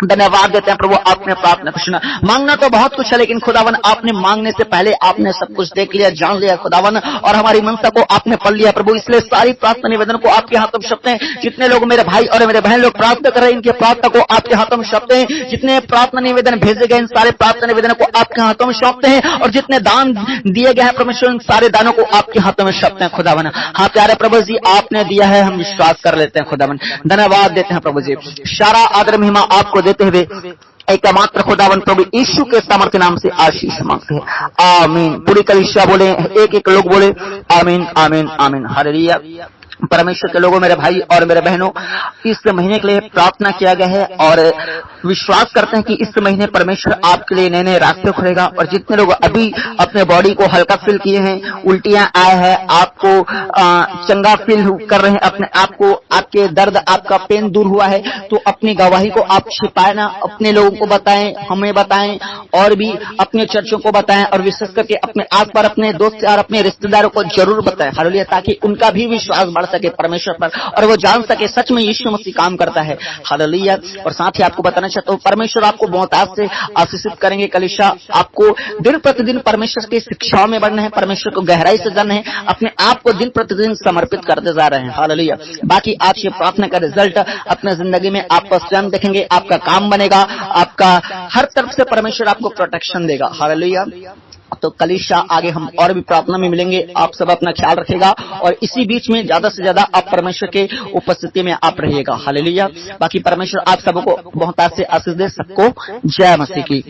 धन्यवाद देते हैं प्रभु, आपने प्रार्थना सुना। मांगना तो बहुत कुछ है, लेकिन खुदावन आपने मांगने से पहले आपने सब कुछ देख लिया, जान लिया खुदावन, और हमारी मनसा को आपने पढ़ लिया प्रभु। इसलिए सारी प्रार्थना निवेदन को आपके हाथों में सौंपते हैं। जितने लोग मेरे भाई और मेरे बहन लोग प्रार्थना कर रहे हैं, इनके प्रार्थना को आपके हाथों में सौंपते हैं। जितने प्रार्थना निवेदन भेजे गए इन सारे प्रार्थना निवेदन को आपके हाथों में सौंपते हैं, और जितने दान दिए गए हैं परमेश्वर उन सारे दानों को आपके हाथों में सौंपते हैं खुदावन। हाँ प्यारे प्रभु जी आपने दिया है, हम विश्वास कर लेते हैं खुदावन। धन्यवाद देते हैं प्रभु जी। सारा आदर महिमा आपको देते हुए एकमात्र खुदावन प्रभु यीशु के सामर्थ्य नाम से आशीष मांगते हैं, आमीन। पूरी कलीसिया बोले, एक एक लोग बोले आमीन आमीन आमीन हालेलुया। परमेश्वर के लोगों, मेरे भाई और मेरे बहनों, इस महीने के लिए प्रार्थना किया गया है और विश्वास करते हैं कि इस महीने परमेश्वर आपके लिए नए नए रास्ते खोलेगा। और जितने लोग अभी अपने बॉडी को हल्का फील किए हैं, उल्टियां आए हैं, आप आपको चंगा फील कर रहे हैं, अपने आप को, आपके दर्द, आपका पेन दूर हुआ है, तो अपनी गवाही को आप छिपाए ना, अपने लोगों को बताएं, हमें बताएं और भी अपने चर्चों को बताएं और विशेष करके अपने आस पास अपने दोस्त और अपने रिश्तेदारों को जरूर बताएं। हालेलुया, ताकि उनका भी विश्वास बढ़ सके परमेश्वर पर और वो जान सके सच में यीशु मसीह काम करता है। हालेलुया। और साथ ही आपको बताना चाहता हूँ, परमेश्वर आपको बहुतायत से आशीषित करेंगे। कलीसिया, आपको दिन प्रतिदिन परमेश्वर की शिक्षाओं में बढ़ना है, परमेश्वर को गहराई से जानना है, अपने आप को दिन प्रतिदिन समर्पित करते जा रहे हैं। हालेलुया। बाकी आज के प्रार्थना का रिजल्ट अपने जिंदगी में आप स्वयं देखेंगे, आपका काम बनेगा, आपका हर तरफ से परमेश्वर आपको प्रोटेक्शन देगा। हालेलुया। तो कलीसिया, आगे हम और भी प्रार्थना में मिलेंगे। आप सब अपना ख्याल रखेगा और इसी बीच में ज्यादा से ज्यादा आप परमेश्वर के उपस्थिति में आप रहिएगा। हालेलुया। बाकी परमेश्वर आप सबको बहुतायत से आशीष दे। सबको जय मसीह की।